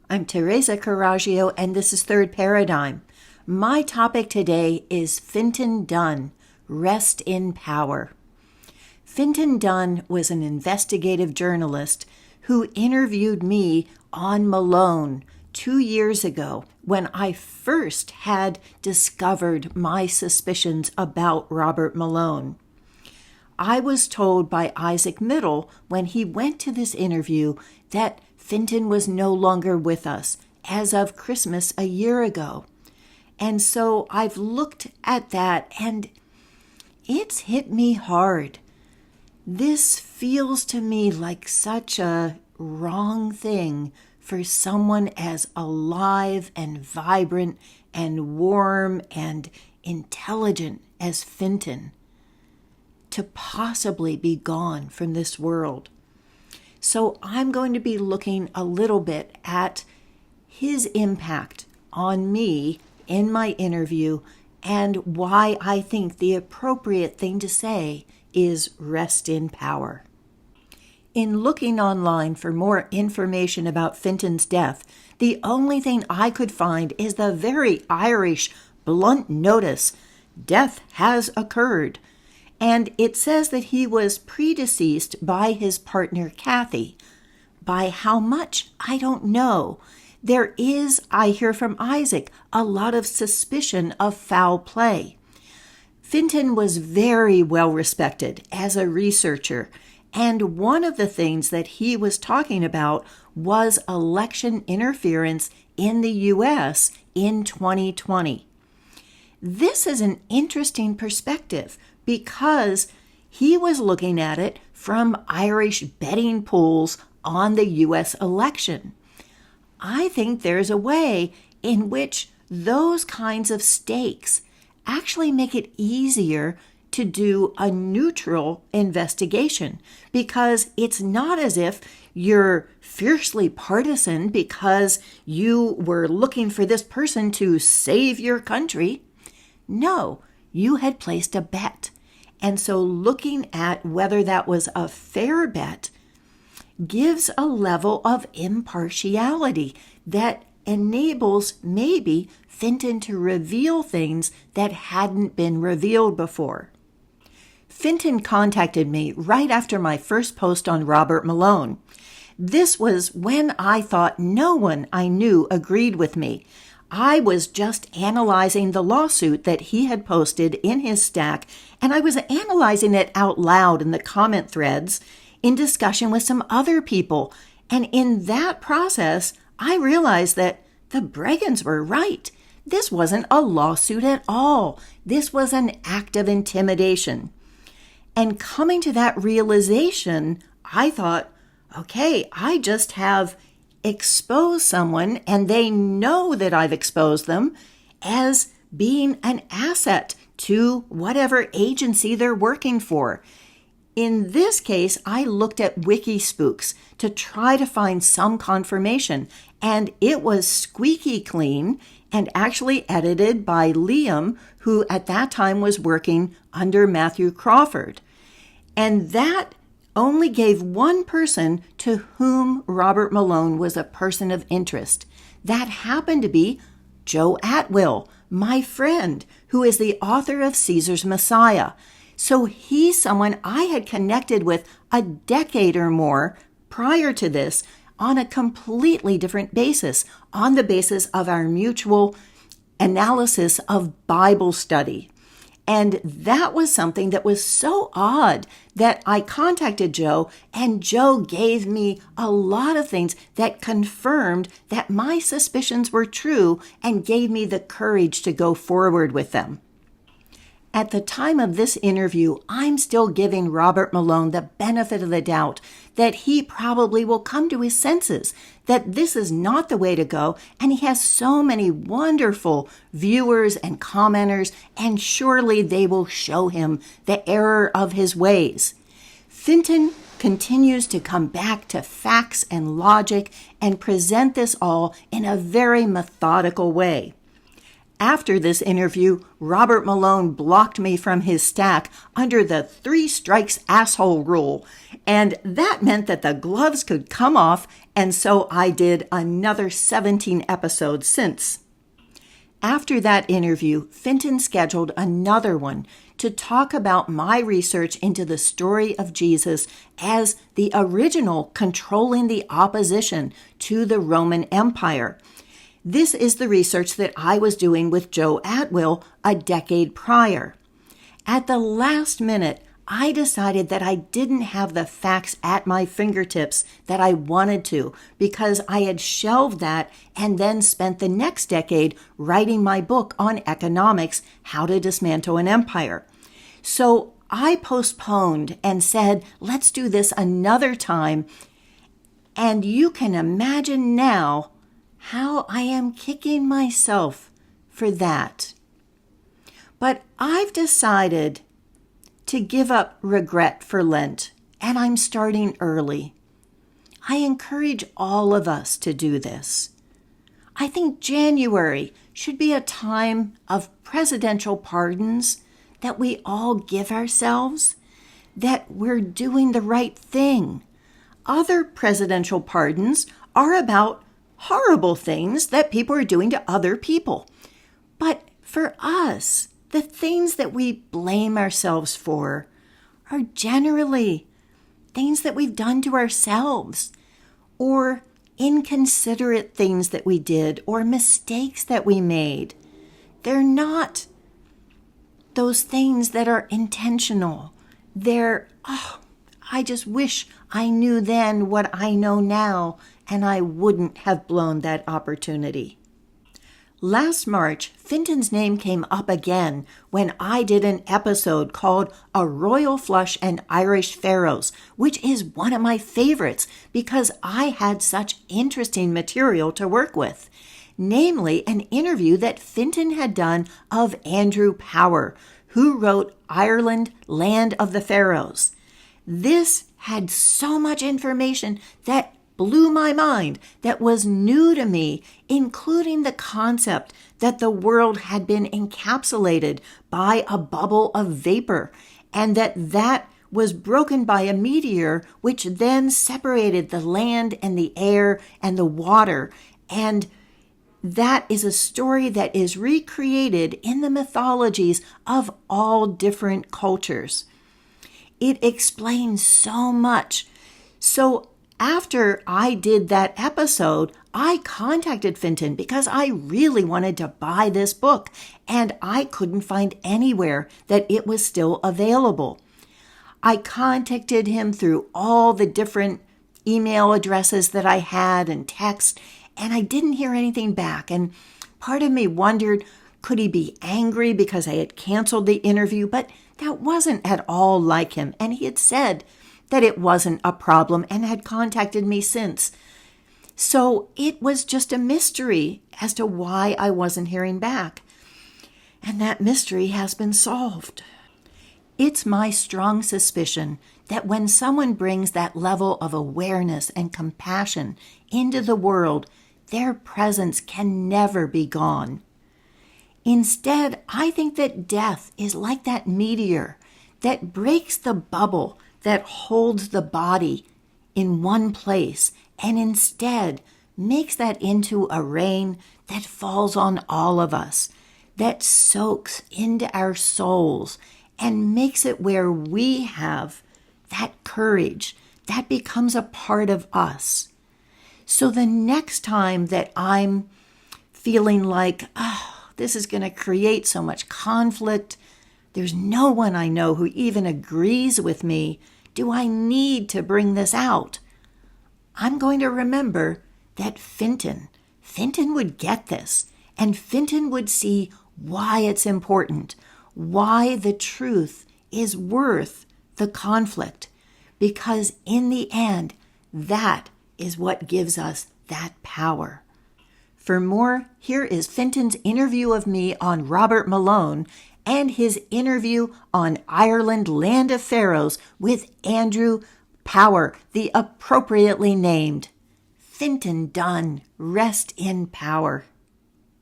I'm Teresa Caraggio, and this is Third Paradigm. My topic today is Fintan Dunne, Rest in Power. Fintan Dunne was an investigative journalist who interviewed me on Malone 2 years ago when I first had discovered my suspicions about Robert Malone. I was told by Isaac Middle when he went to this interview that Fintan was no longer with us as of Christmas a year ago. And so I've looked at that and it's hit me hard. This feels to me like such a wrong thing for someone as alive and vibrant and warm and intelligent as Fintan to possibly be gone from this world. So I'm going to be looking a little bit at his impact on me in my interview and why I think the appropriate thing to say is rest in power. In looking online for more information about Fintan's death, the only thing I could find is the very Irish blunt notice, "Death has occurred." And it says that he was predeceased by his partner, Kathy. By how much, I don't know. There is, I hear from Isaac, a lot of suspicion of foul play. Fintan was very well respected as a researcher, and one of the things that he was talking about was election interference in the U.S. in 2020. This is an interesting perspective because he was looking at it from Irish betting pools on the U.S. election. I think there's a way in which those kinds of stakes actually make it easier to do a neutral investigation because it's not as if you're fiercely partisan because you were looking for this person to save your country. No, you had placed a bet. And so looking at whether that was a fair bet gives a level of impartiality that enables maybe Fintan to reveal things that hadn't been revealed before. Fintan contacted me right after my first post on Robert Malone. This was when I thought no one I knew agreed with me. I was just analyzing the lawsuit that he had posted in his stack, and I was analyzing it out loud in the comment threads in discussion with some other people. And in that process, I realized that the Bregans were right. This wasn't a lawsuit at all. This was an act of intimidation. And coming to that realization, I thought, okay, I just have expose someone and they know that I've exposed them as being an asset to whatever agency they're working for. In this case, I looked at WikiSpooks to try to find some confirmation, and it was squeaky clean and actually edited by Liam, who at that time was working under Matthew Crawford. And that only gave one person to whom Robert Malone was a person of interest. That happened to be Joe Atwill, my friend, who is the author of Caesar's Messiah. So he's someone I had connected with a decade or more prior to this on a completely different basis, on the basis of our mutual analysis of Bible study. And that was something that was so odd that I contacted Joe, and Joe gave me a lot of things that confirmed that my suspicions were true and gave me the courage to go forward with them. At the time of this interview, I'm still giving Robert Malone the benefit of the doubt that he probably will come to his senses, that this is not the way to go, and he has so many wonderful viewers and commenters, and surely they will show him the error of his ways. Fintan continues to come back to facts and logic and present this all in a very methodical way. After this interview, Robert Malone blocked me from his stack under the 3 strikes asshole rule, and that meant that the gloves could come off, and so I did another 17 episodes since. After that interview, Fintan scheduled another one to talk about my research into the story of Jesus as the original controlling the opposition to the Roman Empire. This is the research that I was doing with Joe Atwill a decade prior. At the last minute, I decided that I didn't have the facts at my fingertips that I wanted to because I had shelved that and then spent the next decade writing my book on economics, How to Dismantle an Empire. So I postponed and said, let's do this another time. And you can imagine now how I am kicking myself for that. But I've decided to give up regret for Lent, and I'm starting early. I encourage all of us to do this. I think January should be a time of presidential pardons that we all give ourselves, that we're doing the right thing. Other presidential pardons are about horrible things that people are doing to other people. But for us, the things that we blame ourselves for are generally things that we've done to ourselves, or inconsiderate things that we did, or mistakes that we made. They're not those things that are intentional. They're, I just wish I knew then what I know now, and I wouldn't have blown that opportunity. Last March, Fintan's name came up again when I did an episode called A Royal Flush and Irish Pharaohs, which is one of my favorites because I had such interesting material to work with. Namely, an interview that Fintan had done of Andrew Power, who wrote Ireland, Land of the Pharaohs. This had so much information that blew my mind, that was new to me, including the concept that the world had been encapsulated by a bubble of vapor, and that was broken by a meteor, which then separated the land and the air and the water. And that is a story that is recreated in the mythologies of all different cultures. It explains so much. So after I did that episode, I contacted Fintan because I really wanted to buy this book, and I couldn't find anywhere that it was still available. I contacted him through all the different email addresses that I had and text, and I didn't hear anything back. And part of me wondered, could he be angry because I had canceled the interview? But that wasn't at all like him, and he had said that it wasn't a problem and had contacted me since. So it was just a mystery as to why I wasn't hearing back. And that mystery has been solved. It's my strong suspicion that when someone brings that level of awareness and compassion into the world, their presence can never be gone. Instead, I think that death is like that meteor that breaks the bubble that holds the body in one place and instead makes that into a rain that falls on all of us, that soaks into our souls and makes it where we have that courage that becomes a part of us. So the next time that I'm feeling like, this is going to create so much conflict, there's no one I know who even agrees with me, do I need to bring this out? I'm going to remember that Fintan would get this, and Fintan would see why it's important, why the truth is worth the conflict, because in the end, that is what gives us that power. For more, here is Fintan's interview of me on Robert Malone and his interview on Ireland, Land of Pharaohs with Andrew Power, the appropriately named Fintan Dunne. Rest in power.